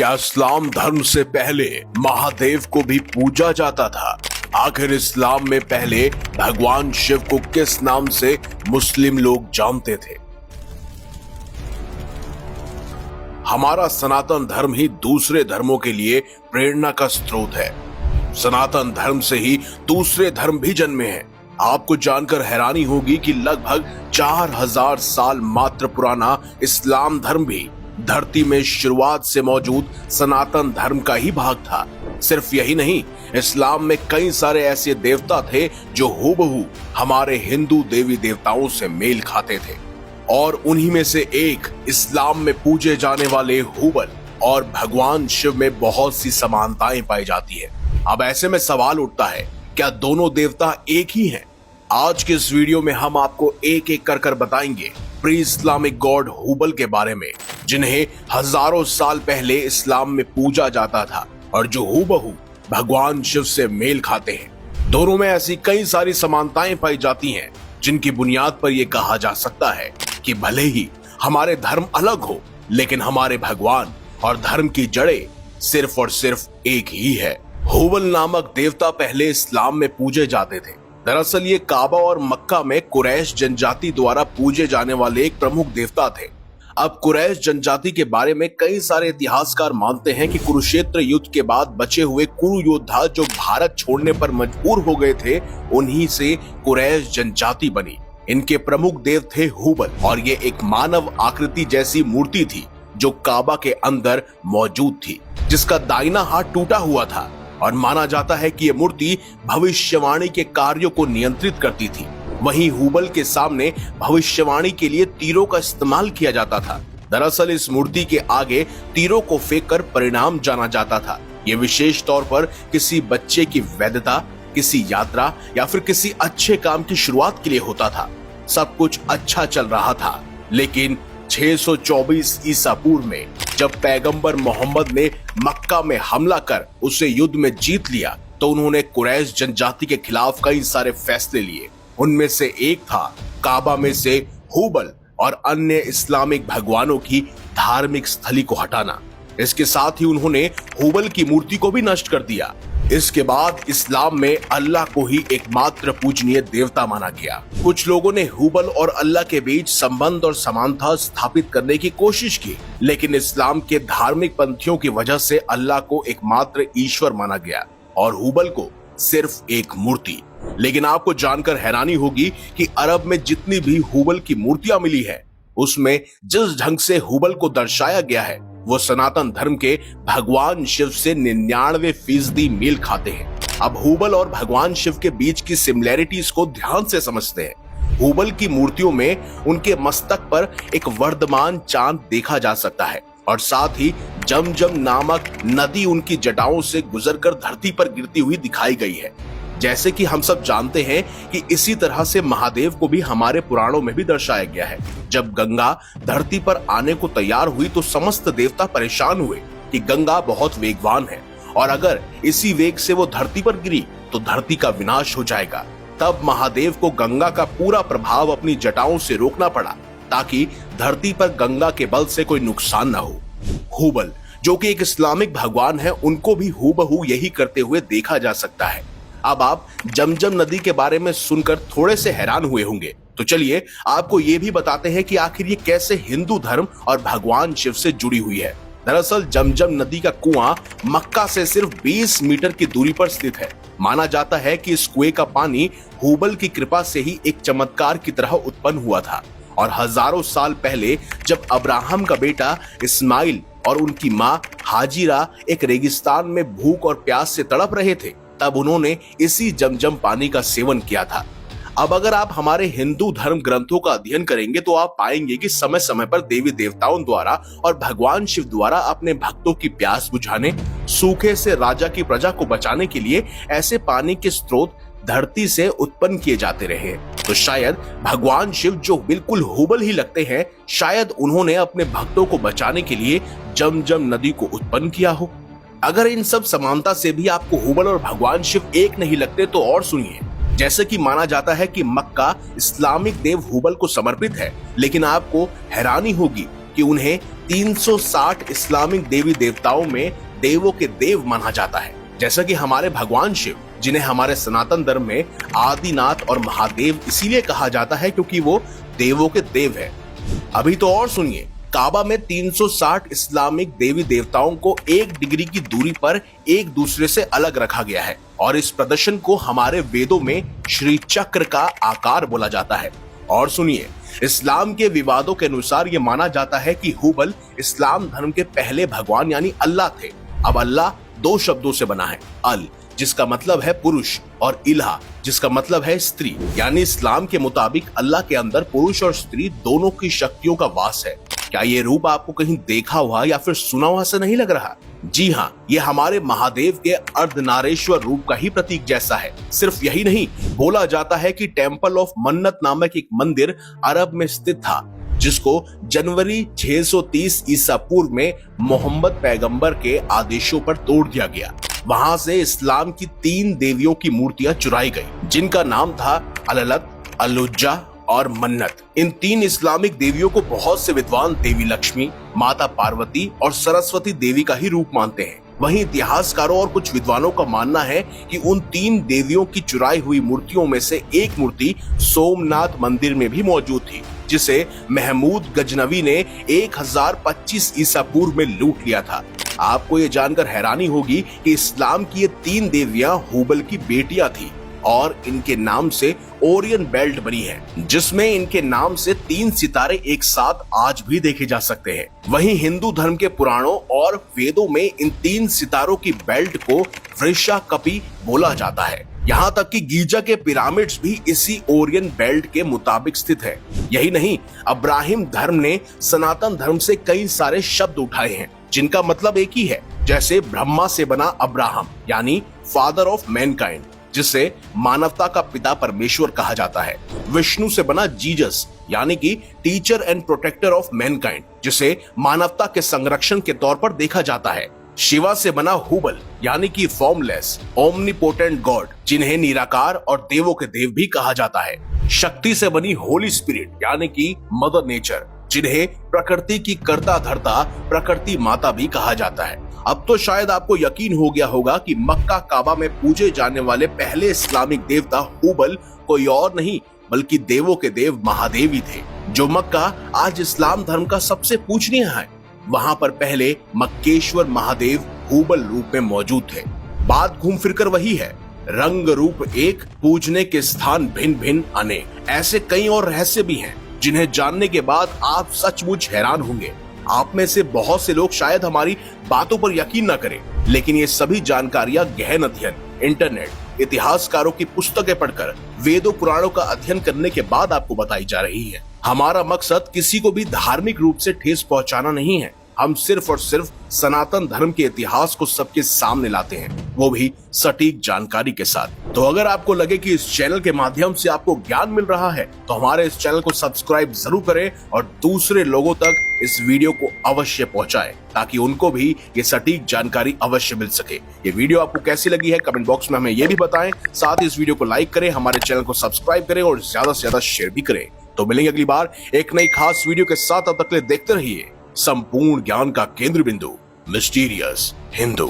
क्या इस्लाम धर्म से पहले महादेव को भी पूजा जाता था? आखिर इस्लाम में पहले भगवान शिव को किस नाम से मुस्लिम लोग जानते थे? हमारा सनातन धर्म ही दूसरे धर्मों के लिए प्रेरणा का स्रोत है। सनातन धर्म से ही दूसरे धर्म भी जन्मे हैं। आपको जानकर हैरानी होगी कि लगभग 4000 साल मात्र पुराना इस्लाम धर्म भी धरती में शुरुआत से मौजूद सनातन धर्म का ही भाग था। सिर्फ यही नहीं, इस्लाम में कई सारे ऐसे देवता थे जो हूबहू हमारे हिंदू देवी देवताओं से मेल खाते थे, और उन्हीं में से एक इस्लाम में पूजे जाने वाले हुबल और भगवान शिव में बहुत सी समानताएं पाई जाती है। अब ऐसे में सवाल उठता है, क्या दोनों देवता एक ही हैं? आज के इस वीडियो में हम आपको एक एक कर बताएंगे प्री इस्लामिक गॉड हुबल के बारे में, जिन्हें हजारों साल पहले इस्लाम में पूजा जाता था और जो हूबहू भगवान शिव से मेल खाते हैं। दोनों में ऐसी कई सारी समानताएं पाई जाती हैं जिनकी बुनियाद पर यह कहा जा सकता है कि भले ही हमारे धर्म अलग हो, लेकिन हमारे भगवान और धर्म की जड़ें सिर्फ और सिर्फ एक ही है। हुबल नामक देवता पहले इस्लाम में पूजे जाते थे। दरअसल ये काबा और मक्का में कुरैश जनजाति द्वारा पूजे जाने वाले एक प्रमुख देवता थे। अब कुरैश जनजाति के बारे में कई सारे इतिहासकार मानते हैं कि कुरुक्षेत्र युद्ध के बाद बचे हुए कुरु योद्धा जो भारत छोड़ने पर मजबूर हो गए थे, उन्हीं से कुरैश जनजाति बनी। इनके प्रमुख देव थे हुबल, और ये एक मानव आकृति जैसी मूर्ति थी जो काबा के अंदर मौजूद थी, जिसका दाहिना हाथ टूटा हुआ था, और माना जाता है कि यह मूर्ति भविष्यवाणी के कार्यों को नियंत्रित करती थी। वहीं हुबल के सामने भविष्यवाणी के लिए तीरों का इस्तेमाल किया जाता था। दरअसल इस मूर्ति के आगे तीरों को फेंककर परिणाम जाना जाता था। यह विशेष तौर पर किसी बच्चे की वैधता, किसी यात्रा या फिर किसी अच्छे काम की शुरुआत के लिए होता था। सब कुछ अच्छा चल रहा था, लेकिन 624 ईसा पूर्व में जब पैगंबर मोहम्मद ने मक्का में हमला कर उसे युद्ध में जीत लिया, तो उन्होंने कुरैश जनजाति के खिलाफ कई सारे फैसले लिए। उनमें से एक था काबा में से हुबल और अन्य इस्लामिक भगवानों की धार्मिक स्थली को हटाना। इसके साथ ही उन्होंने हुबल की मूर्ति को भी नष्ट कर दिया। इसके बाद इस्लाम में अल्लाह को ही एकमात्र पूजनीय देवता माना गया। कुछ लोगों ने हुबल और अल्लाह के बीच संबंध और समानता स्थापित करने की कोशिश की, लेकिन इस्लाम के धार्मिक पंथियों की वजह से अल्लाह को एकमात्र ईश्वर माना गया और हुबल को सिर्फ एक मूर्ति। लेकिन आपको जानकर हैरानी होगी कि अरब में जितनी भी हुबल की मूर्तियां मिली है, उसमें जिस ढंग से हुबल को दर्शाया गया है, वो सनातन धर्म के भगवान शिव से 99% मेल खाते हैं। अब हुबल और भगवान शिव के बीच की सिमिलैरिटीज को ध्यान से समझते हैं। हुबल की मूर्तियों में उनके मस्तक पर एक वर्धमान चांद देखा जा सकता है, और साथ ही जमजम नामक नदी उनकी जटाओं से गुजरकर धरती पर गिरती हुई दिखाई गई है। जैसे कि हम सब जानते हैं कि इसी तरह से महादेव को भी हमारे पुराणों में भी दर्शाया गया है। जब गंगा धरती पर आने को तैयार हुई तो समस्त देवता परेशान हुए कि गंगा बहुत वेगवान है, और अगर इसी वेग से वो धरती पर गिरी तो धरती का विनाश हो जाएगा। तब महादेव को गंगा का पूरा प्रभाव अपनी जटाओं से रोकना पड़ा, ताकि धरती पर गंगा के बल से कोई नुकसान न हो। हुबल, जो कि एक इस्लामिक भगवान है, उनको भी हूबहू यही करते हुए देखा जा सकता है। अब आप जमजम नदी के बारे में सुनकर थोड़े से हैरान हुए होंगे, तो चलिए आपको ये भी बताते हैं कि आखिर ये कैसे हिंदू धर्म और भगवान शिव से जुड़ी हुई है। दरअसल जमजम नदी का कुआं मक्का से सिर्फ 20 मीटर की दूरी पर स्थित है। माना जाता है कि इस कुएं का पानी हुबल की कृपा से ही एक चमत्कार की तरह उत्पन्न हुआ था, और हजारों साल पहले जब अब्राहम का बेटा इस्माइल और उनकी मां हाजिरा एक रेगिस्तान में भूख और प्यास से तड़प रहे थे, तब उन्होंने इसी जमजम पानी का सेवन किया था। अब अगर आप हमारे हिंदू धर्म ग्रंथों का अध्ययन करेंगे तो आप पाएंगे कि समय समय पर देवी देवताओं द्वारा और भगवान शिव द्वारा अपने भक्तों की प्यास बुझाने, सूखे से राजा की प्रजा को बचाने के लिए ऐसे पानी के स्रोत धरती से उत्पन्न किए जाते रहे। तो शायद भगवान शिव, जो बिल्कुल हुबल ही लगते हैं, शायद उन्होंने अपने भक्तों को बचाने के लिए जमजम नदी को उत्पन्न किया हो। अगर इन सब समानता से भी आपको हुबल और भगवान शिव एक नहीं लगते तो और सुनिए। जैसे कि माना जाता है कि मक्का इस्लामिक देव हुबल को समर्पित है, लेकिन आपको हैरानी होगी कि कि उन्हें 360 इस्लामिक देवी देवताओं में देवों के देव माना जाता है, जैसा कि हमारे भगवान शिव, जिन्हें हमारे सनातन धर्म में आदिनाथ और महादेव इसीलिए कहा जाता है क्योंकि वो देवों के देव है। अभी तो और सुनिए, काबा में 360 इस्लामिक देवी देवताओं को 1 डिग्री की दूरी पर एक दूसरे से अलग रखा गया है और इस प्रदर्शन को हमारे वेदों में श्री चक्र का आकार बोला जाता है। और सुनिए, इस्लाम के विवादों के अनुसार यह माना जाता है कि हुबल इस्लाम धर्म के पहले भगवान यानी अल्लाह थे। अब अल्लाह 2 शब्दों से बना है, अल जिसका मतलब है पुरुष और इलाह जिसका मतलब है स्त्री, यानी इस्लाम के मुताबिक अल्लाह के अंदर पुरुष और स्त्री दोनों की शक्तियों का वास है। क्या ये रूप आपको कहीं देखा हुआ या फिर सुना हुआ से नहीं लग रहा? जी हाँ, ये हमारे महादेव के अर्धनारेश्वर रूप का ही प्रतीक जैसा है। सिर्फ यही नहीं, बोला जाता है कि टेम्पल ऑफ मन्नत नामक एक मंदिर अरब में स्थित था, जिसको जनवरी 630 ईसा पूर्व में मोहम्मद पैगंबर के आदेशों पर तोड़ दिया गया। वहां से इस्लाम की 3 देवियों की मूर्तियां चुराई गई, जिनका नाम था अललत, अलुज्जा और मन्नत। इन 3 इस्लामिक देवियों को बहुत से विद्वान देवी लक्ष्मी, माता पार्वती और सरस्वती देवी का ही रूप मानते हैं। वहीं इतिहासकारों और कुछ विद्वानों का मानना है कि उन 3 देवियों की चुराई हुई मूर्तियों में से एक मूर्ति सोमनाथ मंदिर में भी मौजूद थी, जिसे महमूद गजनवी ने 1025 ईसा पूर्व में लूट लिया था। आपको ये जानकर हैरानी होगी कि इस्लाम की ये 3 देवियां हुबल की बेटियां थी और इनके नाम से ओरियन बेल्ट बनी है, जिसमें इनके नाम से 3 सितारे एक साथ आज भी देखे जा सकते हैं। वहीं हिंदू धर्म के पुराणों और वेदों में इन 3 सितारों की बेल्ट को वृषा कपि बोला जाता है। यहाँ तक कि गीजा के पिरामिड्स भी इसी ओरियन बेल्ट के मुताबिक स्थित है। यही नहीं, अब्राहिम धर्म ने सनातन धर्म से कई सारे शब्द उठाए हैं जिनका मतलब एक ही है, जैसे ब्रह्मा से बना अब्राहम यानी फादर ऑफ मैनकाइंड, जिसे मानवता का पिता परमेश्वर कहा जाता है। विष्णु से बना जीसस यानी कि teacher and protector of mankind, जिसे मानवता के संरक्षण के तौर पर देखा जाता है। शिवा से बना हुबल यानी कि फॉर्मलेस ओमनीपोटेंट गॉड, जिन्हें निराकार और देवों के देव भी कहा जाता है। शक्ति से बनी होली स्पिरिट यानी कि मदर नेचर, जिन्हें प्रकृति की कर्ता धर्ता प्रकृति माता भी कहा जाता है। अब तो शायद आपको यकीन हो गया होगा कि मक्का काबा में पूजे जाने वाले पहले इस्लामिक देवता हुबल कोई और नहीं बल्कि देवों के देव महादेव ही थे। जो मक्का आज इस्लाम धर्म का सबसे पूजनीय है, वहां पर पहले मक्केश्वर महादेव हुबल रूप में मौजूद थे। बात घूम फिरकर वही है, रंग रूप एक, पूजने के स्थान भिन्न भिन्न अनेक। ऐसे कई और रहस्य भी हैं जिन्हें जानने के बाद आप सचमुच हैरान होंगे। आप में से बहुत से लोग शायद हमारी बातों पर यकीन न करें, लेकिन ये सभी जानकारियां गहन अध्ययन, इंटरनेट, इतिहासकारों की पुस्तकें पढ़कर, वेदों पुराणों का अध्ययन करने के बाद आपको बताई जा रही है। हमारा मकसद किसी को भी धार्मिक रूप से ठेस पहुंचाना नहीं है। हम सिर्फ और सिर्फ सनातन धर्म के इतिहास को सबके सामने लाते हैं, वो भी सटीक जानकारी के साथ। तो अगर आपको लगे कि इस चैनल के माध्यम से आपको ज्ञान मिल रहा है, तो हमारे इस चैनल को सब्सक्राइब जरूर करें और दूसरे लोगों तक इस वीडियो को अवश्य पहुंचाएं, ताकि उनको भी ये सटीक जानकारी अवश्य मिल सके। ये वीडियो आपको कैसी लगी है कमेंट बॉक्स में हमें ये भी बताएं। साथ ही इस वीडियो को लाइक करें, हमारे चैनल को सब्सक्राइब करें और ज्यादा से ज्यादा शेयर भी करें। तो मिलेंगे अगली बार एक नई खास वीडियो के साथ। तब तक के लिए देखते रहिए संपूर्ण ज्ञान का केंद्र बिंदु, मिस्टीरियस हिंदू।